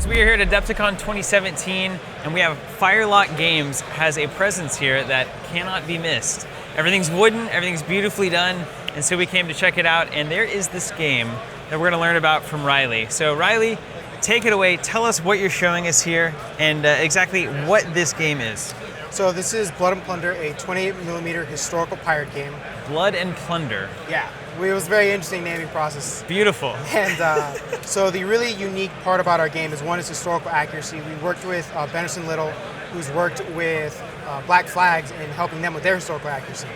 guys, we are here at Adepticon 2017, and we have Firelock Games has a presence here that cannot be missed. Everything's wooden, everything's beautifully done, and so we came to check it out, and there is this game that we're gonna learn about from Riley. So Riley, take it away, tell us what you're showing us here, and exactly what this game is. So this is Blood and Plunder, a 28mm historical pirate game. Blood and Plunder. Yeah, it was a very interesting naming process. Beautiful. And so the really unique part about our game is, one, is historical accuracy. We worked with Benderson Little, who's worked with Black Flags in helping them with their historical accuracy.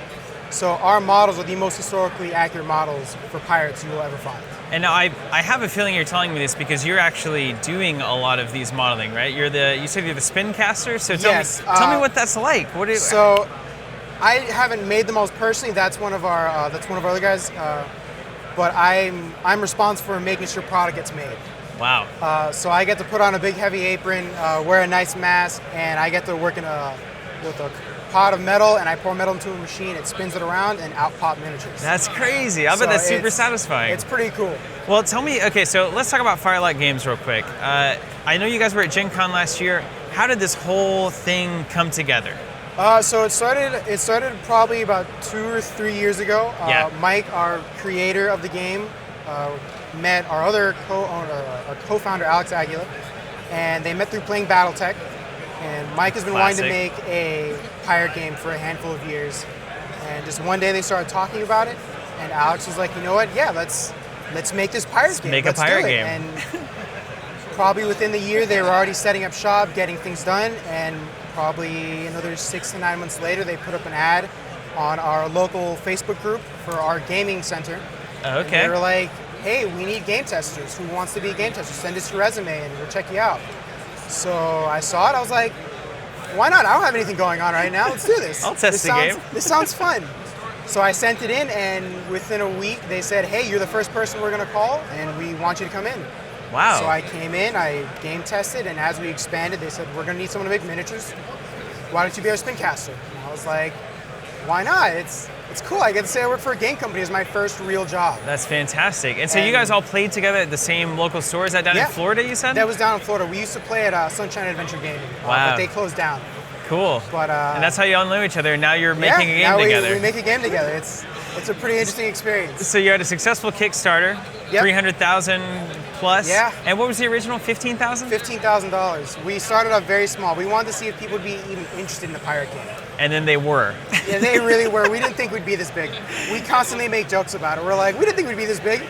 So our models are the most historically accurate models for pirates you will ever find. And now I have a feeling you're telling me this because you're actually doing a lot of these modeling, right? You said you're the spin caster, so tell me what that's like. So I haven't made the models personally. That's one of our other guys. But I'm responsible for making sure product gets made. Wow. So I get to put on a big heavy apron, wear a nice mask, and I get to work with a pot of metal, and I pour metal into a machine, it spins it around, and out pop miniatures. That's crazy. I bet that's super satisfying. It's pretty cool. Well, tell me, okay, so let's talk about Firelock Games real quick. I know you guys were at Gen Con last year. How did this whole thing come together? So it started probably about 2 or 3 years ago. Mike, our creator of the game, met our other co-founder, Alex Aguila, and they met through playing BattleTech. And Mike has been wanting to make a pirate game for a handful of years. And just one day they started talking about it, and Alex was like, you know what, yeah, let's make this pirate game. Make a pirate game. And probably within the year they were already setting up shop, getting things done, and probably another 6 to 9 months later they put up an ad on our local Facebook group for our gaming center. Okay. And they were like, hey, we need game testers. Who wants to be a game tester? Send us your resume and we'll check you out. So I saw it, I was like, why not? I don't have anything going on right now, let's do this. I'll test the game. This sounds fun. So I sent it in, and within a week they said, hey, you're the first person we're gonna call, and we want you to come in. Wow. So I came in, I game tested, and as we expanded, they said, we're gonna need someone to make miniatures. Why don't you be our spin caster? And I was like, why not? It's cool. I get to say I work for a game company. It's my first real job. That's fantastic. And so you guys all played together at the same local store? Is that down in Florida, you said? That was down in Florida. We used to play at Sunshine Adventure Gaming, but they closed down. Cool. But and that's how you all know each other, and now you're making a game together. We make a game together. It's a pretty interesting experience. So you had a successful Kickstarter, 300,000 plus. Yeah. And what was the original, 15,000? $15,000. We started off very small. We wanted to see if people would be even interested in the pirate game. And then they were. Yeah, they really were. We didn't think we'd be this big. We constantly make jokes about it. We're like, we didn't think we'd be this big.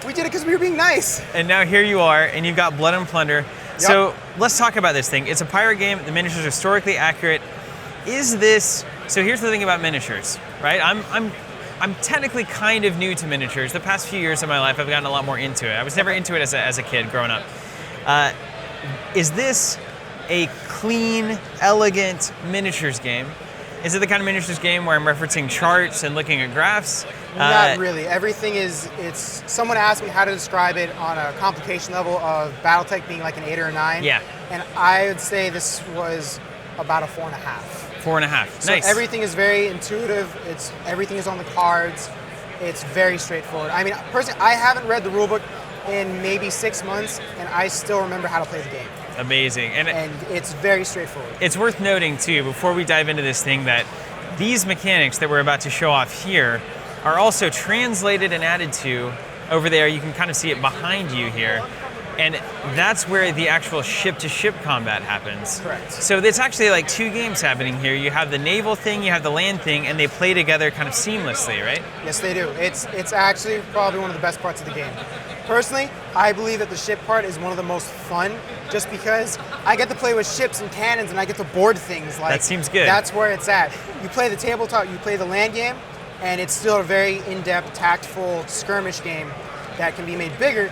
We did it because we were being nice. And now here you are, and you've got Blood and Plunder. Yep. So let's talk about this thing. It's a pirate game. The miniatures are historically accurate. Is this, so here's the thing about miniatures, right? I'm technically kind of new to miniatures. The past few years of my life, I've gotten a lot more into it. I was never into it as a kid growing up. Is this a clean, elegant miniatures game? Is it the kind of miniatures game where I'm referencing charts and looking at graphs? Not really. Everything it's, someone asked me how to describe it on a complication level of BattleTech being like an 8 or a 9. Yeah. And I would say this was about a 4.5. 4.5, so nice. Everything is very intuitive. Everything is on the cards. It's very straightforward. I mean, personally, I haven't read the rulebook in maybe 6 months, and I still remember how to play the game. Amazing. And it's very straightforward. It's worth noting, too, before we dive into this thing, that these mechanics that we're about to show off here are also translated and added to over there. You can kind of see it behind you here. And that's where the actual ship-to-ship combat happens. Correct. So it's actually like 2 games happening here. You have the naval thing, you have the land thing, and they play together kind of seamlessly, right? Yes, they do. It's actually probably one of the best parts of the game. Personally, I believe that the ship part is one of the most fun, just because I get to play with ships and cannons, and I get to board things. Like, that seems good. That's where it's at. You play the tabletop, you play the land game, and it's still a very in-depth, tactful skirmish game that can be made bigger,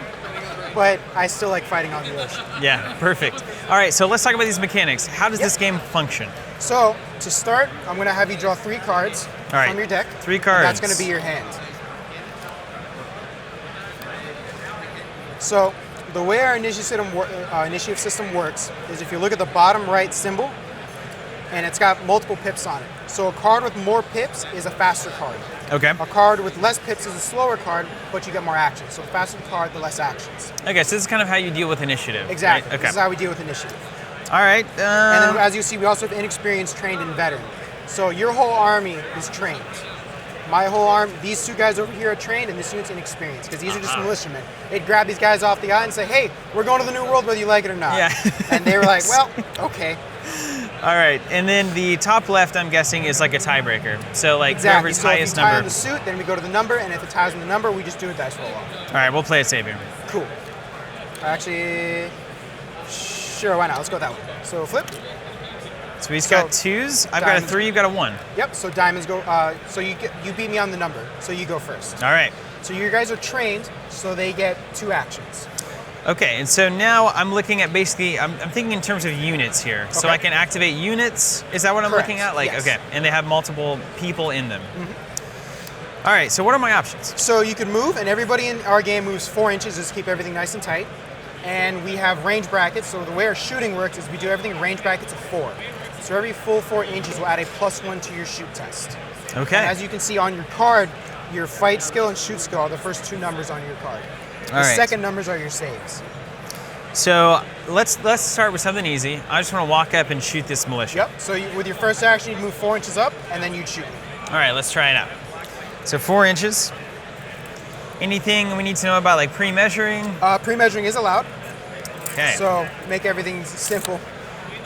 but I still like fighting on the ocean. Yeah, perfect. All right, so let's talk about these mechanics. How does this game function? So, to start, I'm going to have you draw 3 cards from your deck. 3 cards. That's going to be your hand. So, the way our initiative system works is if you look at the bottom right symbol, and it's got multiple pips on it. So a card with more pips is a faster card. Okay. A card with less pips is a slower card, but you get more actions. So the faster the card, the less actions. Okay, so this is kind of how you deal with initiative. Exactly. Right? Okay. This is how we deal with initiative. All right. And then as you see, we also have inexperienced, trained, and veteran. So your whole army is trained. My whole army, these two guys over here are trained, and this unit's inexperienced, because these are just militiamen. They'd grab these guys off the island and say, hey, we're going to the New World whether you like it or not. Yeah. And they were like, well, okay. All right, and then the top left, I'm guessing, is like a tiebreaker. So like Exactly. whoever's So highest if you tie number. on the suit, then we go to the number, and if it ties on the number, we just do a dice roll off. All right, we'll play it safe here. Cool. Actually, sure, why not? Let's go that way. So flip. So he's got twos. I've got a 3. You've got a 1. Yep. So diamonds go. So you beat me on the number. So you go first. All right. So you guys are trained, so they get 2 actions. Okay, and so now I'm looking at basically, I'm thinking in terms of units here. So Okay. I can activate units. Is that what I'm Correct, looking at? Like, yes. okay, and they have multiple people in them. Mm-hmm. All right, so what are my options? So you can move, and everybody in our game moves 4 inches just to keep everything nice and tight. And we have range brackets. So the way our shooting works is we do everything in range brackets of 4. So every full 4 inches will add a +1 to your shoot test. Okay. And as you can see on your card, your fight skill and shoot skill are the first 2 numbers on your card. The All right. second numbers are your saves. So let's start with something easy. I just want to walk up and shoot this militia. Yep. So with your first action, you'd move 4 inches up, and then you'd shoot. All right, let's try it out. So 4 inches. Anything we need to know about like pre-measuring? Pre-measuring is allowed. Okay. So make everything simple.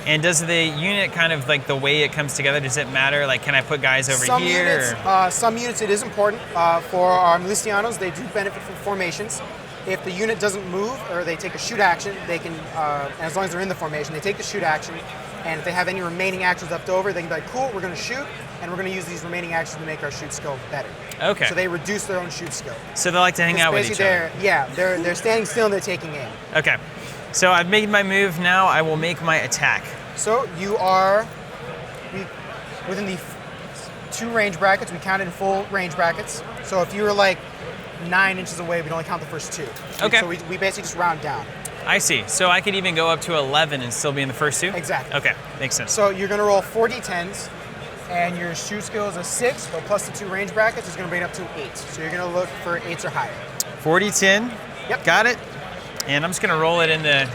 And does the unit kind of like the way it comes together, does it matter? Like, can I put guys over Some here? units, some units it is important. For our milicianos, they do benefit from formations. If the unit doesn't move or they take a shoot action, they can, and as long as they're in the formation, they take the shoot action. And if they have any remaining actions left over, they can be like, cool, we're going to shoot, and we're going to use these remaining actions to make our shoot skill better. Okay. So they reduce their own shoot skill. So they like to hang out with each other. They're standing still and they're taking aim. Okay. So I've made my move. Now I will make my attack. So you are within the 2 range brackets. We count in full range brackets. So if you were like 9 inches away, we'd only count the first 2. Okay. So we basically just round down. I see. So I could even go up to 11 and still be in the first 2? Exactly. Okay, makes sense. So you're going to roll 4 d10s, and your shoot skill is a 6, but plus the 2 range brackets is going to bring it up to 8. So you're going to look for 8s or higher. 40, 10. Yep. Got it. And I'm just going to roll it in the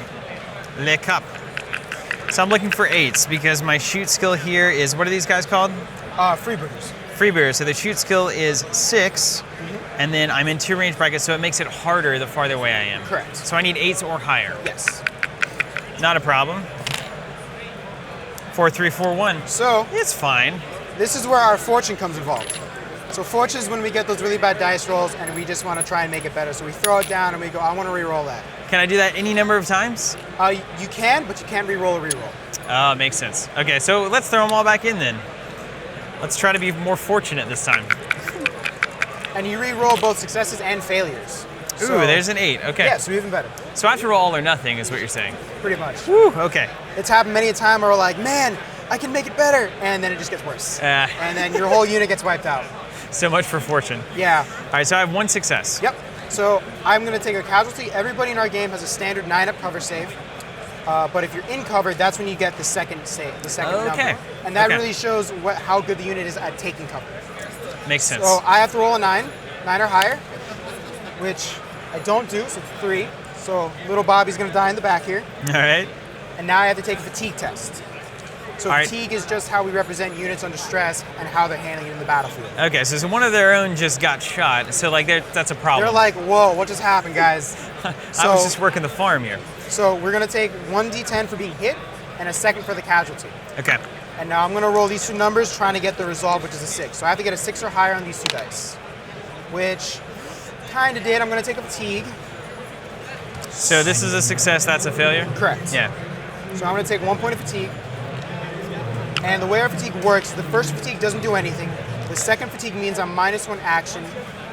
Le Cup. So I'm looking for 8s because my shoot skill here is, what are these guys called? Freebooters. Freebooter. So the shoot skill is 6, and then I'm in 2 range brackets, so it makes it harder the farther away I am. Correct. So I need 8s or higher. Yes. Not a problem. 4, 3, 4, 1. So It's fine. this is where our fortune comes involved. So fortune is when we get those really bad dice rolls and we just want to try and make it better. So we throw it down and we go, I want to re-roll that. Can I do that any number of times? You can, but you can't re-roll a re-roll. Oh, makes sense. Okay, so let's throw them all back in then. Let's try to be more fortunate this time. And you re-roll both successes and failures. Ooh, So- there's an 8. Okay. Yeah, so even better. So I have to roll all or nothing is what you're saying. Pretty much. Woo, okay. It's happened many a time where we're like, man, I can make it better. And then it just gets worse. And then your whole unit gets wiped out. So much for fortune. Yeah. All right, so I have 1 success. Yep. So I'm going to take a casualty. Everybody in our game has a standard 9-up cover save. But if you're in cover, that's when you get the second save, the second Okay. number. And that Okay. really shows how good the unit is at taking cover. Makes sense. So I have to roll a 9 or higher, which I don't do, so 3. So little Bobby's going to die in the back here. All right. And now I have to take a fatigue test. So All right. fatigue is just how we represent units under stress and how they're handling it in the battlefield. Okay, so one of their own just got shot, so like that's a problem. They're like, whoa, what just happened, guys? I was just working the farm here. So we're going to take 1 d10 for being hit and a second for the casualty. Okay. And now I'm going to roll these 2 numbers trying to get the resolve, which is a 6. So I have to get a 6 or higher on these 2 dice, which kind of did. I'm going to take a fatigue. So this is a success, that's a failure? Correct. Yeah. So I'm going to take 1 point of fatigue. And the way our fatigue works, the first fatigue doesn't do anything. The second fatigue means I'm -1 action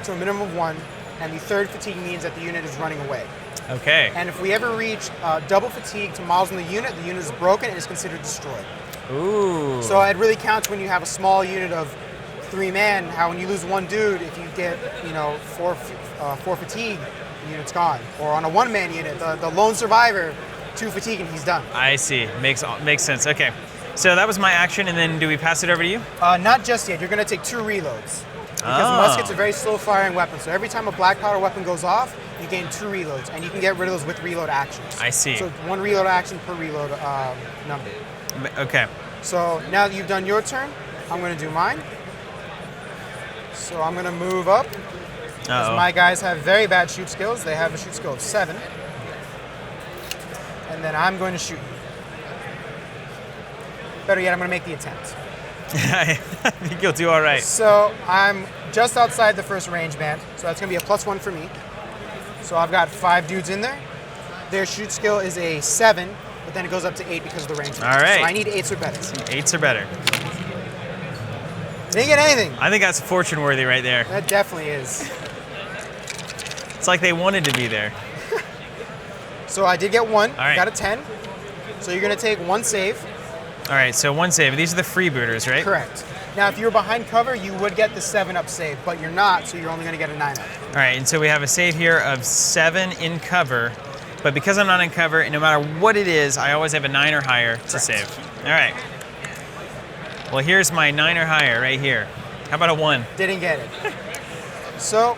to a minimum of 1. And the third fatigue means that the unit is running away. Okay. And if we ever reach double fatigue to models in the unit is broken and is considered destroyed. Ooh. So it really counts when you have a small unit of 3 men, how when you lose 1 dude, if you get, 4 fatigue, the unit's gone. Or on a 1-man unit, the lone survivor, 2 fatigue and he's done. I see. Makes sense. Okay. So that was my action, and then do we pass it over to you? Not just yet. You're going to take 2 reloads. Because muskets are very slow firing weapons. So every time a black powder weapon goes off, you gain 2 reloads, and you can get rid of those with reload actions. I see. So 1 reload action per reload number. Okay. So now that you've done your turn, I'm going to do mine. So I'm going to move up. Because my guys have very bad shoot skills. They have a shoot skill of 7. And then I'm going to shoot you. Better yet, I'm going to make the attempt. I think you'll do all right. So I'm just outside the first range band, so that's going to be a +1 for me. So I've got 5 dudes in there. Their shoot skill is a 7, but then it goes up to 8 because of the range. All right. So I need 8s or better. 8s or better. Didn't get anything. I think that's fortune worthy right there. That definitely is. It's like they wanted to be there. So I did get 1. All right. Got a 10. So you're going to take 1 save. All right, so 1 save. These are the freebooters, right? Correct. Now, if you were behind cover, you would get the 7-up save, but you're not, so you're only going to get a 9-up. All right, and so we have a save here of 7 in cover, but because I'm not in cover, and no matter what it is, I always have a 9 or higher to save. All right. Well, here's my 9 or higher right here. How about a 1? Didn't get it. So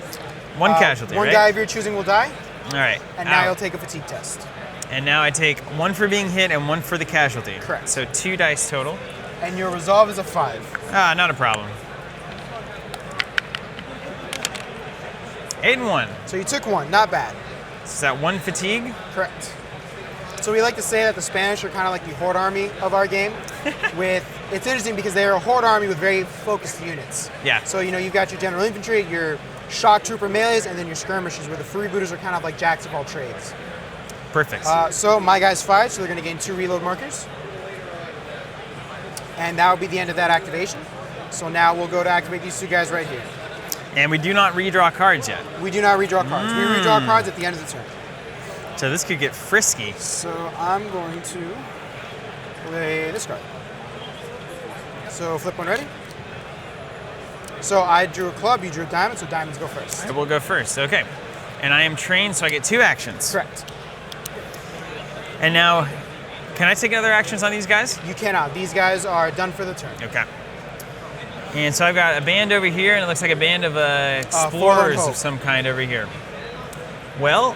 1 casualty, one right? guy of your choosing will die, All right. and now you'll take a fatigue test. And now I take 1 for being hit and 1 for the casualty. Correct. So 2 dice total. And your resolve is a 5. Not a problem. 8 and 1. So you took 1, not bad. Is that 1 fatigue? Correct. So we like to say that the Spanish are kind of like the horde army of our game. It's interesting because they're a horde army with very focused units. Yeah. So you've got your general infantry, your shock trooper melees, and then your skirmishers, where the freebooters are kind of like jacks of all trades. Perfect. So my guys 5, so they're going to gain 2 reload markers. And that will be the end of that activation. So now we'll go to activate these 2 guys right here. And we do not redraw cards yet. We do not redraw cards. We redraw cards at the end of the turn. So this could get frisky. So I'm going to play this card. So flip 1 ready. So I drew a club, you drew a diamond, so diamonds go first. I will go first, okay. And I am trained, so I get 2 actions. Correct. And now, can I take other actions on these guys? You cannot. These guys are done for the turn. Okay. And so I've got a band over here, and it looks like a band of explorers of some kind over here. Well,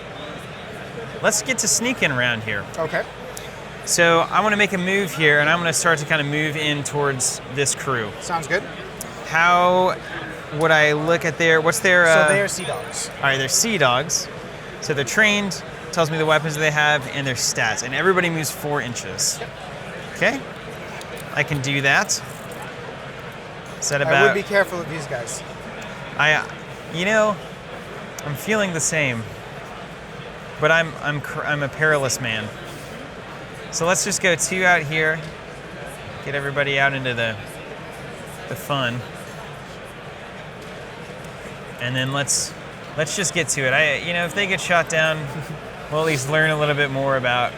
let's get to sneaking around here. Okay. So I want to make a move here, and I'm going to start to kind of move in towards this crew. Sounds good. How would I look at what's their... So they are sea dogs. All right, they're sea dogs. So they're trained, tells me the weapons they have, and their stats. And everybody moves 4 inches. Okay. I can do that. Is that about... I would be careful of these guys. I'm feeling the same. But I'm a perilous man. So let's just go 2 out here. Get everybody out into the fun. And then let's just get to it. If they get shot down, we'll at least learn a little bit more about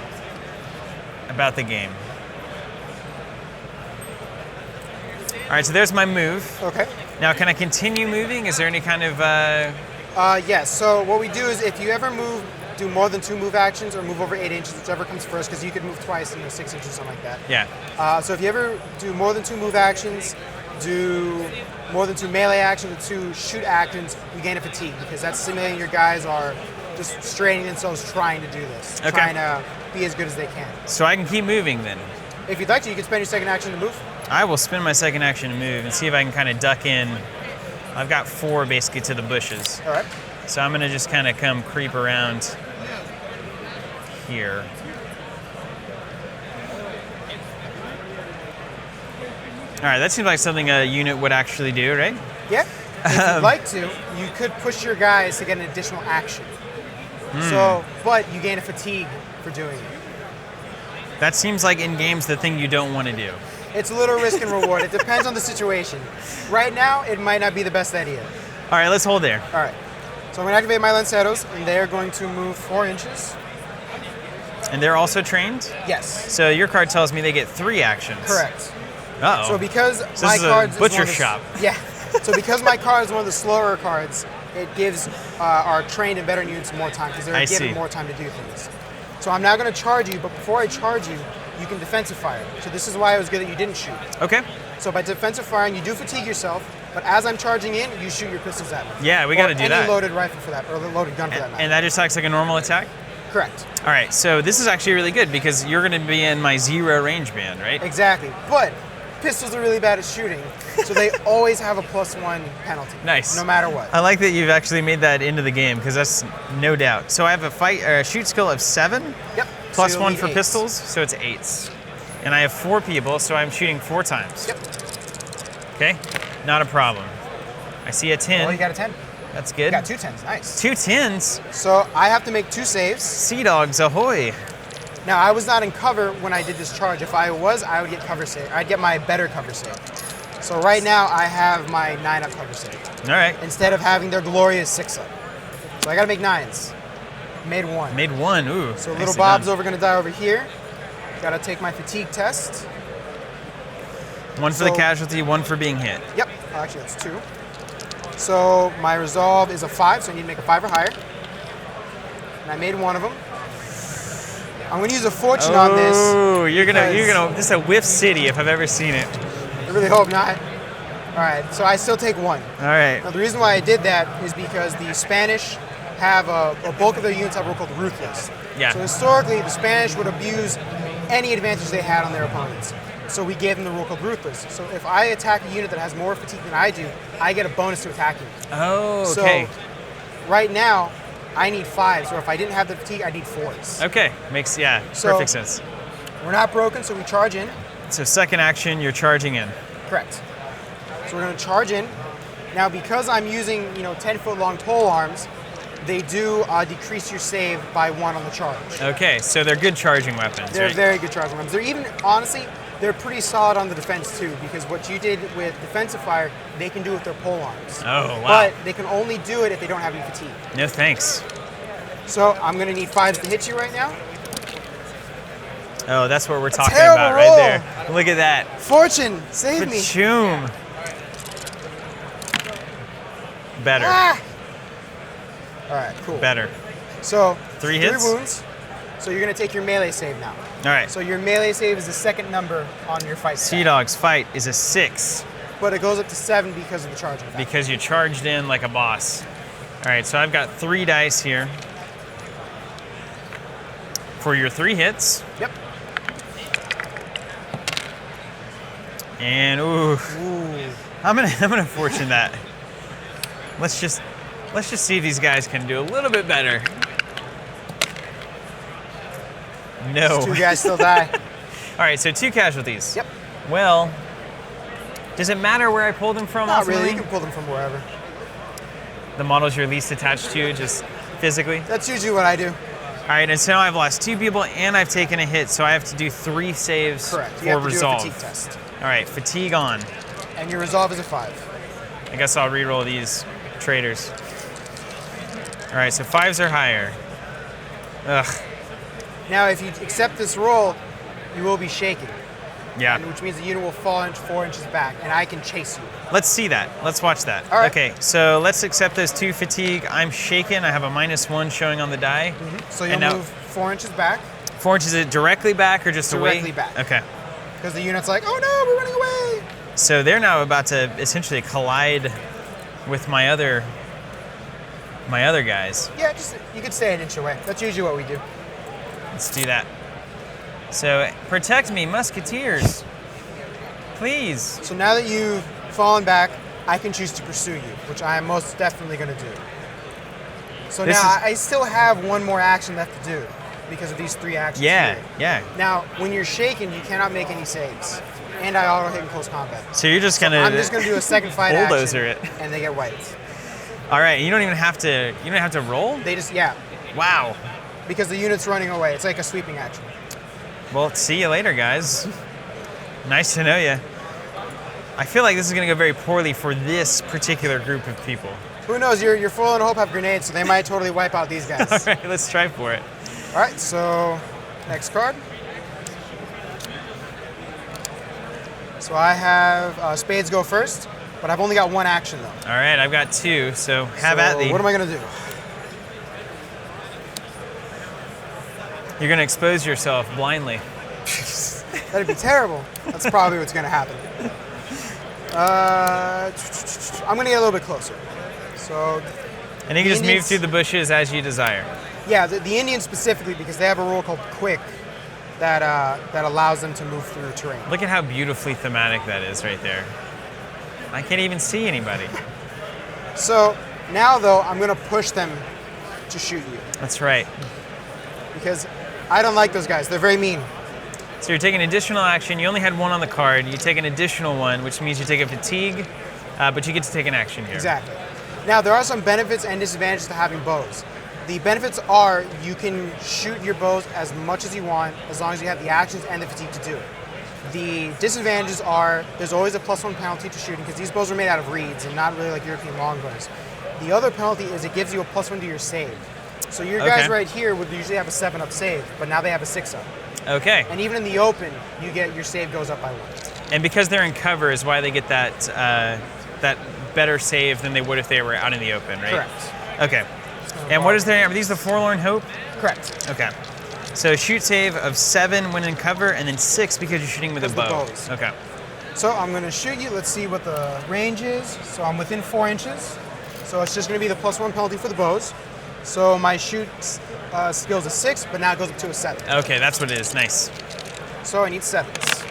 the game. All right, so there's my move. Okay. Now, can I continue moving? Is there any kind of... Yes, so what we do is if you ever do more than 2 move actions or move over 8 inches, whichever comes first, because you could move twice, 6 inches, something like that. Yeah. So if you ever do more than 2 move actions, do more than 2 melee actions, or 2 shoot actions, you gain a fatigue, because that's simulating your guys are just straining themselves trying to do this, trying to be as good as they can. So I can keep moving then? If you'd like to, you can spend your second action to move. I will spend my second action to move and see if I can kind of duck in. I've got 4 basically to the bushes. All right. So I'm going to just kind of come creep around here. All right, that seems like something a unit would actually do, right? Yeah. If you'd like to, you could push your guys to get an additional action. So, but you gain a fatigue for doing it. That seems like in games the thing you don't want to do. It's a little risk and reward. It depends on the situation. Right now, it might not be the best idea. All right, let's hold there. All right. So I'm going to activate my Lanceros, and they're going to move 4 inches. And they're also trained? Yes. So your card tells me they get 3 actions. Correct. Uh-oh. So because so my this is card a butcher shop. Yeah. So because my card is one of the slower cards, it gives our trained and veteran units more time because they're given more time to do things. So I'm now going to charge you, but before I charge you, you can defensive fire. So this is why it was good that you didn't shoot. Okay. So by defensive firing, you do fatigue yourself, but as I'm charging in, you shoot your pistols at me. Yeah, we got to do that. Any loaded rifle for that, or the loaded gun for that matter. And that just acts like a normal attack? Correct. All right, so this is actually really good because you're going to be in my 0 range band, right? Exactly, but pistols are really bad at shooting, so they always have a +1 penalty. Nice. No matter what. I like that you've actually made that into the game because that's no doubt. So I have a shoot skill of 7. Yep. +1 for pistols, so it's 8s. And I have 4 people, so I'm shooting 4 times. Yep. Okay, not a problem. I see a 10. Oh, you got a 10. That's good. You got 2 10s, nice. 2 10s? So I have to make 2 saves. Sea Dogs, ahoy. Now, I was not in cover when I did this charge. If I was, I would get cover save. I'd get my better cover save. So right now, I have my 9-up cover save. All right. Instead of having their glorious 6-up. So I gotta make 9s. Made 1. Made 1, ooh. So little Bob's gonna die over here. Gotta take my fatigue test. 1 for the casualty, 1 for being hit. Yep, actually that's 2. So my resolve is a 5, so I need to make a 5 or higher. And I made 1 of them. I'm gonna use a fortune on this. Oh, this is a whiff city if I've ever seen it. I really hope not. All right, so I still take 1. All right. Now the reason why I did that is because the Spanish have a bulk of their units have a rule called ruthless. Yeah. So historically, the Spanish would abuse any advantage they had on their opponents. So we gave them the rule called ruthless. So if I attack a unit that has more fatigue than I do, I get a bonus to attacking. Oh, okay. So right now, I need 5s, or if I didn't have the fatigue, I need 4s. Okay, makes, perfect sense. We're not broken, so we charge in. So second action, you're charging in. Correct. So we're gonna charge in. Now because I'm using 10-foot long pole arms, they do decrease your save by 1 on the charge. Okay, so they're good charging weapons, They're right? very good charging weapons. They're even, honestly, they're pretty solid on the defense too, because what you did with defensive fire, they can do with their pole arms. Oh, wow. But they can only do it if they don't have any fatigue. No thanks. So I'm gonna need 5s to hit you right now. Oh, that's what we're talking terrible about right roll. there. Look at that. Fortune, save me. Choom. Better. Ah! All right, cool. Better. So 3 hits? 3 wounds. So you're gonna take your melee save now. All right. So your melee save is the second number on your fight Sea stat. Dog's fight is a 6 But it goes up to 7 because of the charging factor. because you charged in like a boss. All right, so I've got 3 dice here for your 3 hits. Yep. And ooh. I'm gonna fortune that. Let's just see if these guys can do a little bit better. No. These 2 guys still die. All right, so 2 casualties. Yep. Well, does it matter where I pull them from? Not ultimately? really. You can pull them from wherever. The models you're least attached to, just physically. That's usually what I do. All right, and so now I've lost 2 people and I've taken a hit, so I have to do 3 saves Correct. for You have to resolve. do a fatigue test. All right, fatigue on. And your resolve is a 5. I guess I'll re-roll these traders. All right, so 5s are higher. Ugh. Now, if you accept this roll, you will be shaken. Yeah. Which means the unit will fall 4 inches back, and I can chase you. Let's see that. Let's watch that. All right. Okay, so let's accept those 2 fatigue. I'm shaken. I have a -1 showing on the die. So you'll move 4 inches back. 4 inches, is it directly back or just away? Directly back. Okay. Because the unit's like, oh no, we're running away. So they're now about to essentially collide with my other guys. Yeah, you could stay an inch away. That's usually what we do. Let's do that. So protect me, musketeers. Please. So now that you've fallen back, I can choose to pursue you, which I am most definitely going to do. So I still have 1 more action left to do because of these 3 actions. Yeah, here. yeah. Now, when you're shaken, you cannot make any saves. And I auto hit in close combat. So you're just gonna. I'm just gonna do a second fight bulldozer action, it. and they get wiped. All right, you don't even have to. You don't have to roll. They just Wow. because the unit's running away. It's like a sweeping action. Well, see you later, guys. Nice to know you. I feel like this is gonna go very poorly for this particular group of people. Who knows? Your Full and Hope have grenades, so they might totally wipe out these guys. All right, let's try for it. All right, so next card. So I have spades go first, but I've only got 1 action though. All right, I've got 2, so have at thee. What am I gonna do? You're gonna expose yourself blindly. That'd be terrible. That's probably what's going to happen. I'm going to get a little bit closer. So, and you can just move through the bushes as you desire. Yeah, the Indians specifically, because they have a rule called quick that allows them to move through the terrain. Look at how beautifully thematic that is right there. I can't even see anybody. So now, though, I'm going to push them to shoot you. That's right. Because I don't like those guys. They're very mean. So you're taking additional action. You only had one on the card. You take an additional one, which means you take a fatigue, but you get to take an action here. Exactly. Now, there are some benefits and disadvantages to having bows. The benefits are you can shoot your bows as much as you want as long as you have the actions and the fatigue to do it. The disadvantages are there's always a +1 penalty to shooting because these bows are made out of reeds and not really like European longbows. The other penalty is it gives you a +1 to your save. So your guys right here would usually have a 7-up save, but now they have a 6-up. Okay. And even in the open, you get your save goes up by 1. And because they're in cover is why they get that that better save than they would if they were out in the open, right? Correct. Okay. And what is their, are these the Forlorn Hope? Correct. Okay. So shoot save of 7 when in cover, and then 6 because you're shooting with a bow. Okay. So I'm going to shoot you. Let's see what the range is. So I'm within 4 inches. So it's just going to be the +1 penalty for the bows. So my shoot skill's a 6, but now it goes up to a 7. Okay, that's what it is. Nice. So I need 7s.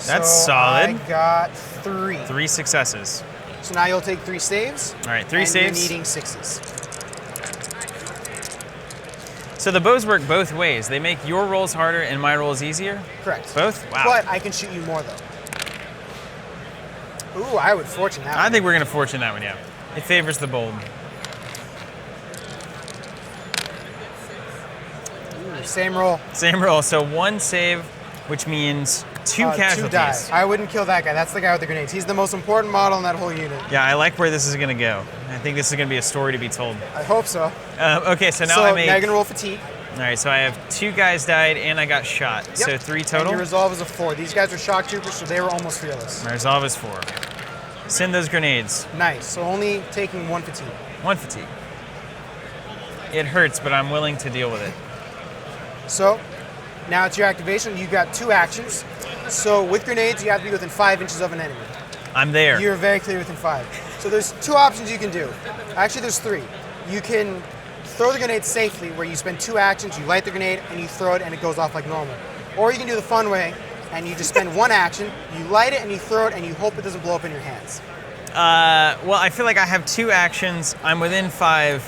That's solid. I got 3. 3 successes. So now you'll take 3 saves. All right, 3 saves. You're needing 6s. So the bows work both ways. They make your rolls harder and my rolls easier? Correct. Both? Wow. But I can shoot you more, though. Ooh, I would fortune that one. I think we're going to fortune that one, yeah. It favors the bold. Ooh, same roll. Same roll. So 1 save, which means 2 casualties. 2 die. I wouldn't kill that guy. That's the guy with the grenades. He's the most important model in that whole unit. Yeah, I like where this is going to go. I think this is going to be a story to be told. I hope so. Okay, so now I made... now you're going to roll fatigue. All right, so I have 2 guys died and I got shot. Yep. So 3 total. And your resolve is a 4. These guys were shock troopers, so they were almost fearless. My resolve is 4. Send those grenades. Nice. So only taking 1 fatigue. 1 fatigue. It hurts, but I'm willing to deal with it. So now it's your activation. You got 2 actions. So with grenades, you have to be within 5 inches of an enemy. I'm there. You're very clear within 5. So there's 2 options you can do. Actually, there's 3. You can throw the grenade safely, where you spend 2 actions, you light the grenade, and you throw it, and it goes off like normal. Or you can do the fun way, and you just spend 1 action, you light it, and you throw it, and you hope it doesn't blow up in your hands. Well, I feel like I have 2 actions. I'm within 5.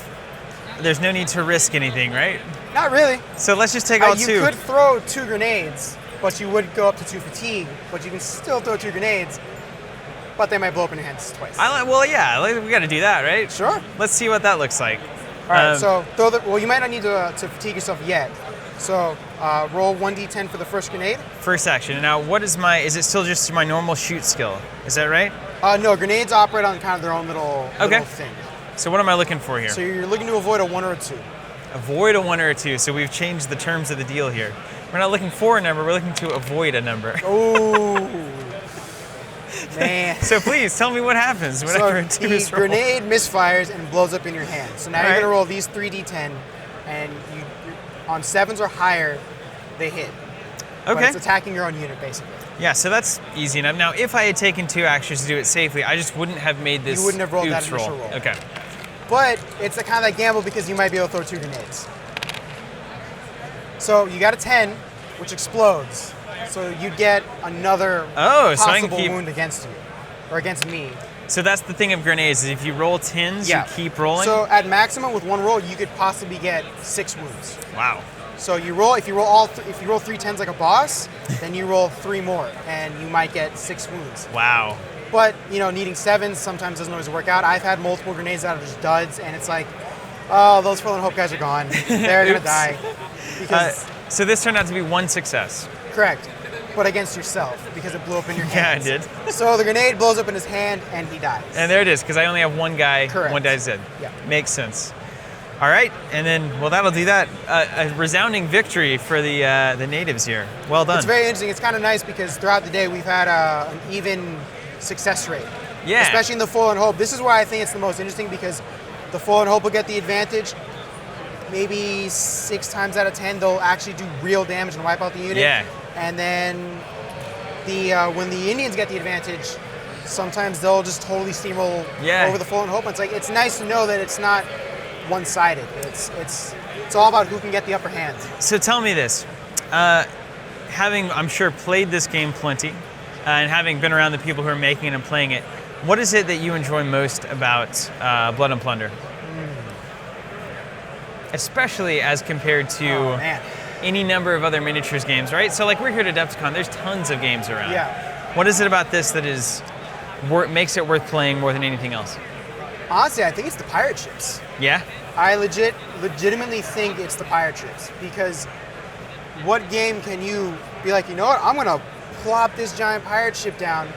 There's no need to risk anything, right? Not really. So let's just take all 2. You could throw 2 grenades, but you would go up to 2 fatigue, but you can still throw 2 grenades, but they might blow up in your hands twice. Well, yeah, we got to do that, right? Sure. Let's see what that looks like. All right, so well, you might not need to fatigue yourself yet. So roll 1d10 for the first grenade. First action. Now, what is is it still just my normal shoot skill? Is that right? No, grenades operate on kind of their own little thing. So what am I looking for here? So you're looking to avoid a 1 or a 2. Avoid a 1 or a 2. So we've changed the terms of the deal here. We're not looking for a number, we're looking to avoid a number. Ooh. Man. So please, tell me what happens whenever a 2 is rolled. The grenade misfires and blows up in your hand. So now you're going to roll these 3d10, and on 7s or higher, they hit. Okay. But it's attacking your own unit, basically. Yeah, so that's easy enough. Now, if I had taken 2 actions to do it safely, I just wouldn't have made this. You wouldn't have rolled that oops initial roll. Okay. But it's a kind of that gamble because you might be able to throw 2 grenades. So you got a 10, which explodes. So you get another possible wound against you, or against me. So that's the thing of grenades, is if you roll 10s, you keep rolling? So at maximum, with 1 roll, you could possibly get 6 wounds. Wow. So you roll, if you roll 3 10s like a boss, then you roll 3 more, and you might get 6 wounds. Wow. But, needing 7s sometimes doesn't always work out. I've had multiple grenades out of just duds, and it's like, oh, those Forlorn Hope guys are gone. They're going to die. Because so this turned out to be 1 success. Correct. But against yourself, because it blew up in your hand. Yeah, it did. So the grenade blows up in his hand, and he dies. And there it is, because I only have 1 guy. Correct. 1 guy's dead. Yeah. Makes sense. All right, and then, well, that'll do that. A resounding victory for the natives here. Well done. It's very interesting. It's kind of nice because throughout the day, we've had an even success rate. Yeah. Especially in the Forlorn Hope. This is why I think it's the most interesting, because the Forlorn Hope will get the advantage. maybe 6 times out of 10 they'll actually do real damage and wipe out the unit. Yeah. And then when the Indians get the advantage, sometimes they'll just totally steamroll over the Fulton Hope. It's like, it's nice to know that it's not one-sided. It's all about who can get the upper hand. So tell me this, having, I'm sure, played this game plenty, and having been around the people who are making it and playing it, what is it that you enjoy most about Blood and Plunder? Especially as compared to any number of other miniatures games, right? So like, we're here at Adepticon, there's tons of games around. Yeah. What is it about this that makes it worth playing more than anything else? Honestly, I think it's the pirate ships. Yeah? I legitimately think it's the pirate ships, because what game can you be like, you know what, I'm gonna plop this giant pirate ship down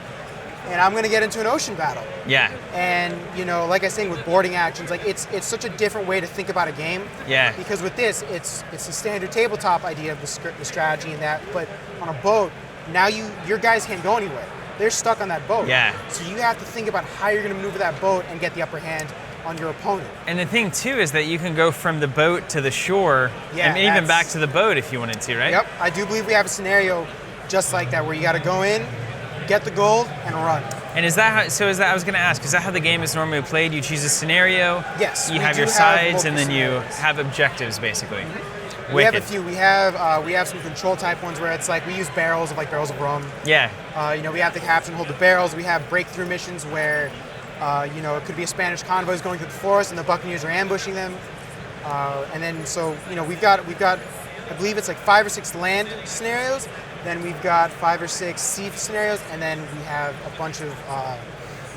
and I'm gonna get into an ocean battle. Yeah. And you know, like I was saying with boarding actions, like it's such a different way to think about a game. Yeah. Because with this, it's the standard tabletop idea of the strategy and that, but on a boat, now your guys can't go anywhere. They're stuck on that boat. Yeah. So you have to think about how you're gonna maneuver that boat and get the upper hand on your opponent. And the thing too is that you can go from the boat to the shore, and even back to the boat if you wanted to, right? Yep. I do believe we have a scenario just like that, where you got to go in, get the gold, and run. And is that how, I was going to ask, is that how the game is normally played? You choose a scenario, yes, you have your sides, and then you have objectives, basically. Mm-hmm. We have a few. We have some control type ones where it's like we use barrels of rum. Yeah. You know, we have the captain hold the barrels. We have breakthrough missions where, you know, it could be a Spanish convoy is going through the forest and the Buccaneers are ambushing them. And then, so, you know, we've got, I believe it's like 5 or 6 land scenarios. Then we've got 5 or 6 sea scenarios, and then we have a bunch of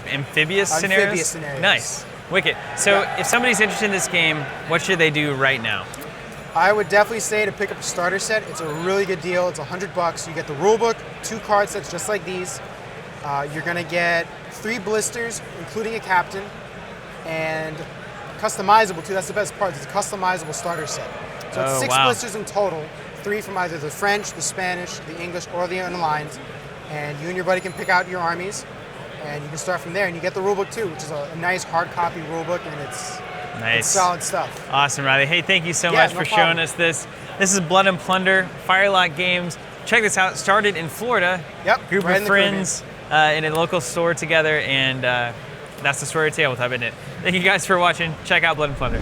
amphibious scenarios. Nice, wicked. So, if somebody's interested in this game, what should they do right now? I would definitely say to pick up a starter set. It's a really good deal. It's $100. You get the rule book, 2 card sets just like these. You're gonna get 3 blisters, including a captain, and customizable too. That's the best part. It's a customizable starter set. So it's 6 blisters in total. 3 from either the French, the Spanish, the English, or the unaligned. And you and your buddy can pick out your armies, and you can start from there. And you get the rulebook too, which is a nice hard copy rulebook, and it's solid stuff. Awesome, Riley. Hey, thank you so much for showing us this. This is Blood and Plunder, Firelock Games. Check this out. Started in Florida. Yep. Group of friends in a local store together, and that's the story of tabletop, isn't it? Thank you guys for watching. Check out Blood and Plunder.